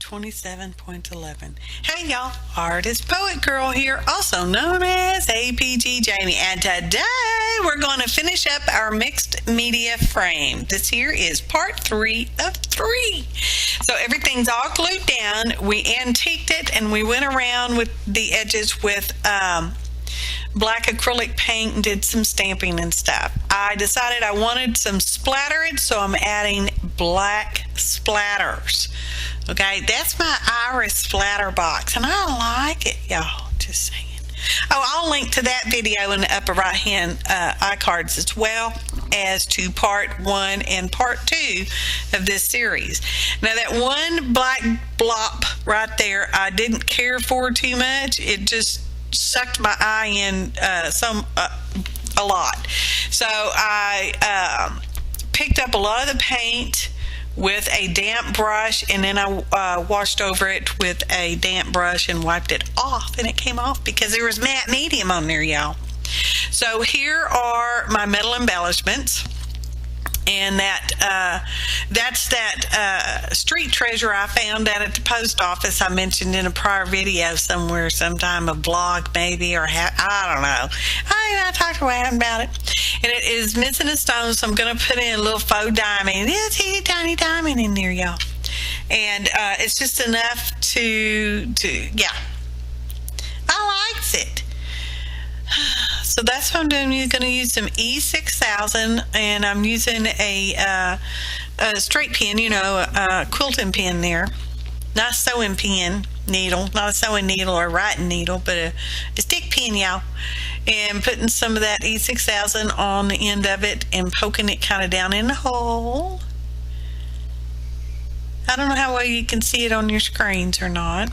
27.11. Hey y'all, Artist Poet Girl here, also known as APG Jamie, and today we're going to finish up our mixed media frame. This here is part 3 of 3. So everything's all glued down. We antiqued it and we went around with the edges with black acrylic paint and did some stamping and stuff. I decided I wanted some splattered, so I'm adding black splatters. Okay, that's my iris splatter box, and I like it, y'all. Just saying. Oh, I'll link to that video in the upper right hand iCards, as well as to part 1 and part 2 of this series. Now that one black blop right there, I didn't care for too much. It just sucked my eye in a lot. So I picked up a lot of the paint with a damp brush, and then I washed over it with a damp brush and wiped it off, and it came off because there was matte medium on there, y'all. So here are my metal embellishments, and that's that street treasure I found out at the post office. I mentioned in a prior video somewhere, sometime, a vlog maybe, or I don't know. I talked about it, and it is missing a stone, so I'm going to put in a little faux diamond. It's a tiny diamond in there, y'all, and it's just enough to yeah, I likes it. So that's what I'm doing. I'm going to use some E6000, and I'm using a straight pen, you know, a quilting pen there. Not a sewing pen needle, not a sewing needle or writing needle, but a stick pen, y'all. And putting some of that E6000 on the end of it and poking it kind of down in the hole. I don't know how well you can see it on your screens or not,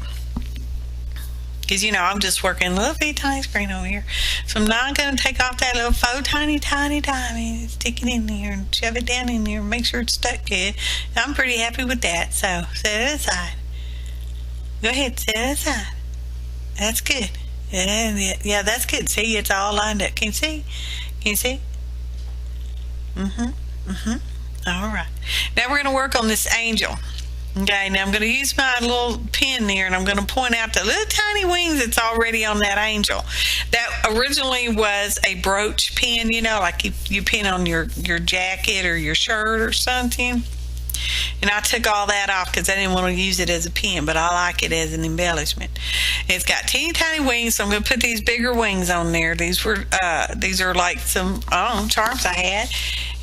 because, you know, I'm just working a little bitty tiny screen over here. So I'm not going to take off that little faux tiny diamond, stick it in there and shove it down in there and make sure it's stuck good. I'm pretty happy with that. So set it aside. Go ahead, set it aside. That's good. Yeah, that's good. See, it's all lined up. Can you see? Can you see? All right. Now we're going to work on this angel. Okay, now I'm going to use my little pen there, and I'm going to point out the little tiny wings that's already on that angel. That originally was a brooch pin, you know, like you pin on your jacket or your shirt or something. And I took all that off because I didn't want to use it as a pin, but I like it as an embellishment. It's got teeny tiny wings, so I'm going to put these bigger wings on there. These are like some charms I had,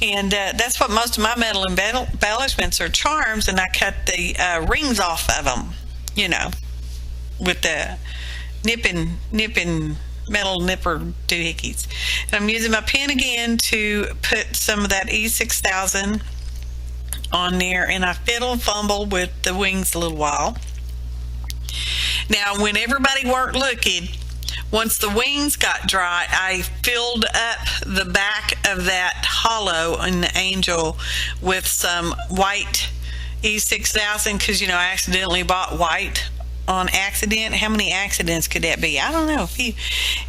and that's what most of my metal embellishments are, charms. And I cut the rings off of them, you know, with the nipping metal nipper doohickeys. And I'm using my pen again to put some of that E6000 on there, and I fiddle and fumble with the wings a little while. Now, when everybody weren't looking, once the wings got dry, I filled up the back of that hollow in the angel with some white E6000, because, you know, I accidentally bought white on accident. How many accidents could that be? I don't know, a few.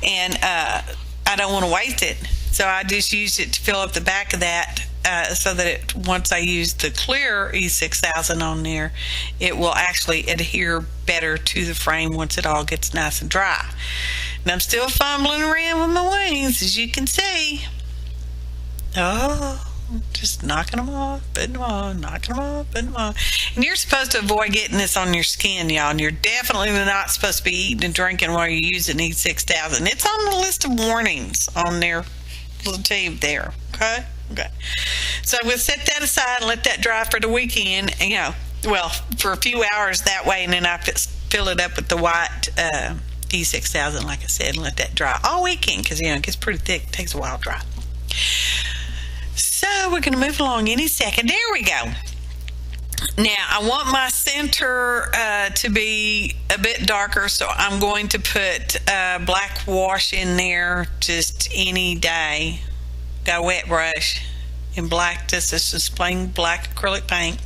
And I don't want to waste it, so I just used it to fill up the back of that, so that once I use the clear E6000 on there, it will actually adhere better to the frame once it all gets nice and dry. And I'm still fumbling around with my wings, as you can see. Oh, just knocking them off, putting them on, knocking them off, putting them on. And you're supposed to avoid getting this on your skin, y'all. And you're definitely not supposed to be eating and drinking while you're using E6000. It's on the list of warnings on their little tube there, okay? Okay, so we'll set that aside and let that dry for the weekend, you know, well, for a few hours that way, and then I fill it up with the white E6000, like I said, and let that dry all weekend, because, you know, it gets pretty thick. It takes a while to dry. So we're going to move along any second. There we go. Now, I want my center to be a bit darker, so I'm going to put black wash in there just any day. Got a wet brush in black. This is just plain black acrylic paint.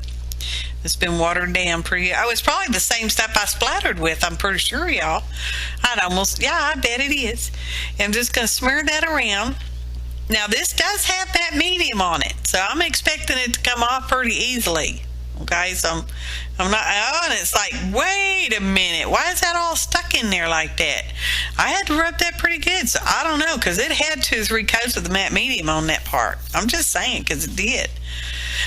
It's been watered down pretty. Oh, it's probably the same stuff I splattered with, I'm pretty sure, y'all. I bet it is. I'm just going to smear that around. Now, this does have that medium on it, so I'm expecting it to come off pretty easily. Okay, so I'm I'm not, oh, and it's like, wait a minute, why is that all stuck in there like that? I had to rub that pretty good, so I don't know, because it had 2 or 3 coats of the matte medium on that part. I'm just saying, because it did.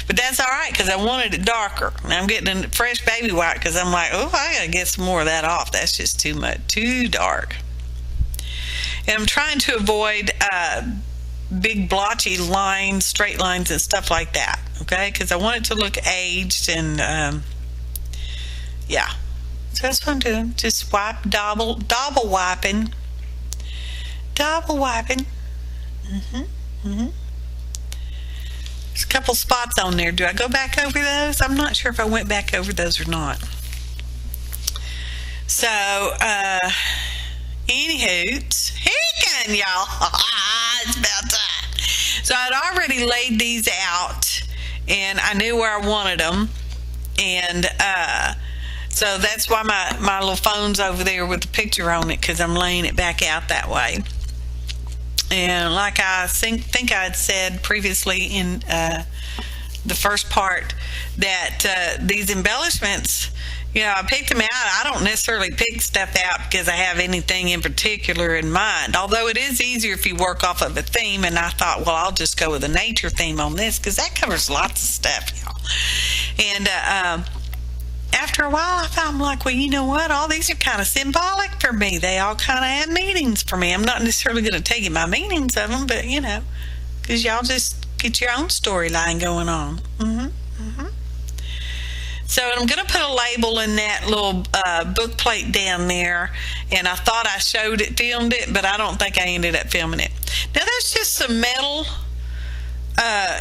But that's all right, because I wanted it darker. Now I'm getting a fresh baby white, because I'm like, oh, I got to get some more of that off. That's just too much, too dark. And I'm trying to avoid big blotchy lines, straight lines, and stuff like that, okay? Because I want it to look aged, and yeah. So that's what I'm doing. Just wipe, double wiping. Double wiping. There's a couple spots on there. Do I go back over those? I'm not sure if I went back over those or not. So, anywho, here you go, y'all. It's about time. So I'd already laid these out, and I knew where I wanted them, and so that's why my little phone's over there with the picture on it, because I'm laying it back out that way. And like I think I had said previously in the first part, that these embellishments, you know, I picked them out. I don't necessarily pick stuff out because I have anything in particular in mind, although it is easier if you work off of a theme, and I thought, well, I'll just go with a nature theme on this, because that covers lots of stuff, y'all. And after a while, I found, like, well, you know what? All these are kind of symbolic for me. They all kind of have meanings for me. I'm not necessarily going to tell you my meanings of them, but, you know, because y'all just get your own storyline going on. So I'm going to put a label in that little book plate down there, and I thought I showed it, filmed it, but I don't think I ended up filming it. Now, there's just some metal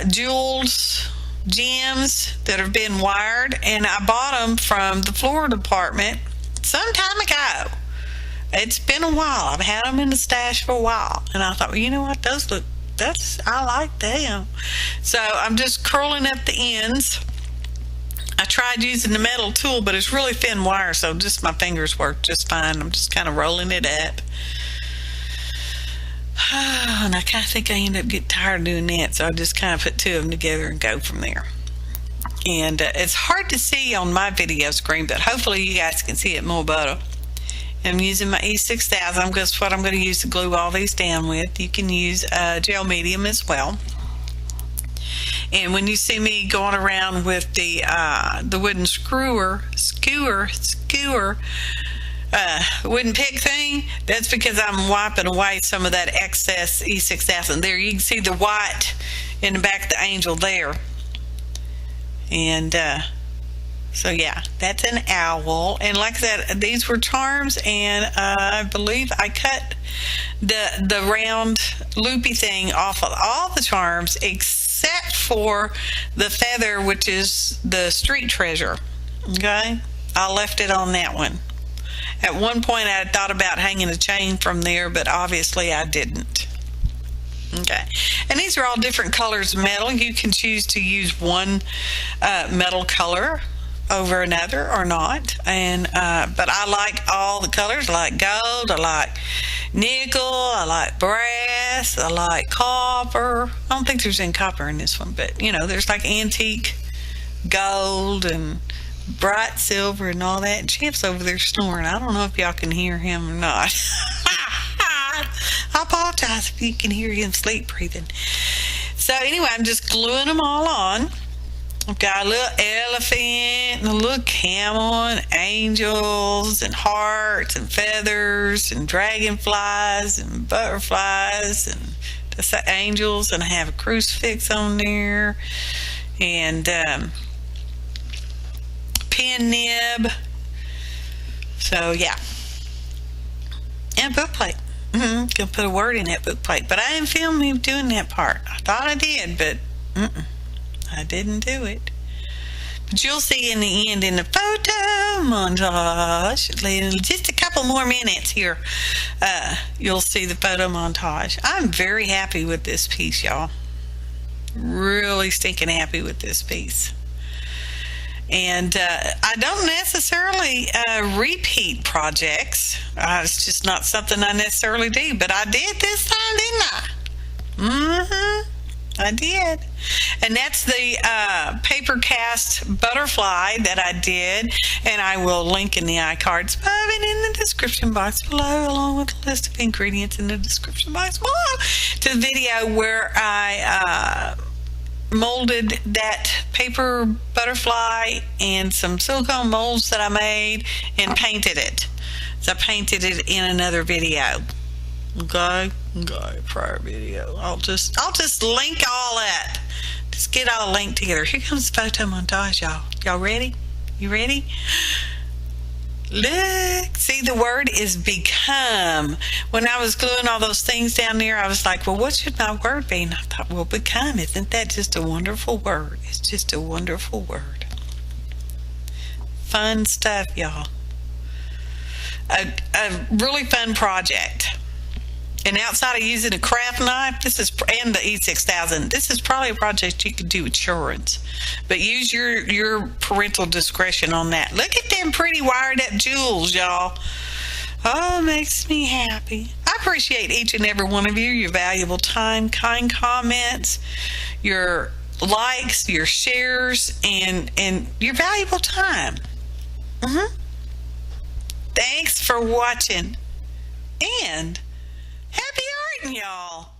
jewels, gems that have been wired, and I bought them from the floral department some time ago. It's been a while. I've had them in the stash for a while, and I thought, well, you know what, those look, I like them. So I'm just curling up the ends. I tried using the metal tool, but it's really thin wire, so just my fingers work just fine. I'm just kind of rolling it up. And I kind of think I end up getting tired of doing that, so I just kind of put 2 of them together and go from there. And it's hard to see on my video screen, but hopefully you guys can see it more better. I'm using my E6000 because that's what I'm going to use to glue all these down with. You can use gel medium as well. And when you see me going around with the wooden skewer, wooden pick thing, that's because I'm wiping away some of that excess E6000. There, you can see the white in the back of the angel there. And so yeah, that's an owl. And like I said, these were charms, and I believe I cut the round loopy thing off of all the charms except for the feather, which is the street treasure. Okay, I left it on that one. At one point I had thought about hanging a chain from there, but obviously I didn't. Okay, and these are all different colors of metal. You can choose to use one metal color over another or not, and but I like all the colors. I like gold, I like nickel, I like brass, I like copper. I don't think there's any copper in this one, but you know, there's like antique gold and bright silver and all that. And Champ's over there snoring. I don't know if y'all can hear him or not. I apologize if you can hear him sleep breathing. So anyway, I'm just gluing them all on. I've got a little elephant and a little camel and angels and hearts and feathers and dragonflies and butterflies and that's the angels, and I have a crucifix on there and pen nib. So yeah, and book plate. Gonna put a word in that book plate, but I didn't film me doing that part. I thought I did, but I didn't do it. But you'll see in the end in the photo montage, in just a couple more minutes here, you'll see the photo montage. I'm very happy with this piece, y'all. Really stinking happy with this piece. And I don't necessarily repeat projects. It's just not something I necessarily do, but I did this time, didn't I? I did. And that's the paper cast butterfly that I did. And I will link in the iCards above and in the description box below, along with a list of ingredients in the description box below, to the video where I molded that paper butterfly and some silicone molds that I made and painted it. So I painted it in another video. Okay, prior video. I'll just link all that. Just get all linked together. Here comes the photo montage, y'all. Y'all ready? You ready? Look, see, the word is become. When I was gluing all those things down there, I was like, well, what should my word be? And I thought, well, become. Isn't that just a wonderful word? It's just a wonderful word. Fun stuff, y'all. A really fun project. And outside of using a craft knife, and the E6000, this is probably a project you could do with children. But use your parental discretion on that. Look at them pretty wired up jewels, y'all. Oh, it makes me happy. I appreciate each and every one of you, your valuable time, kind comments, your likes, your shares, and your valuable time. Thanks for watching. And happy arting, y'all.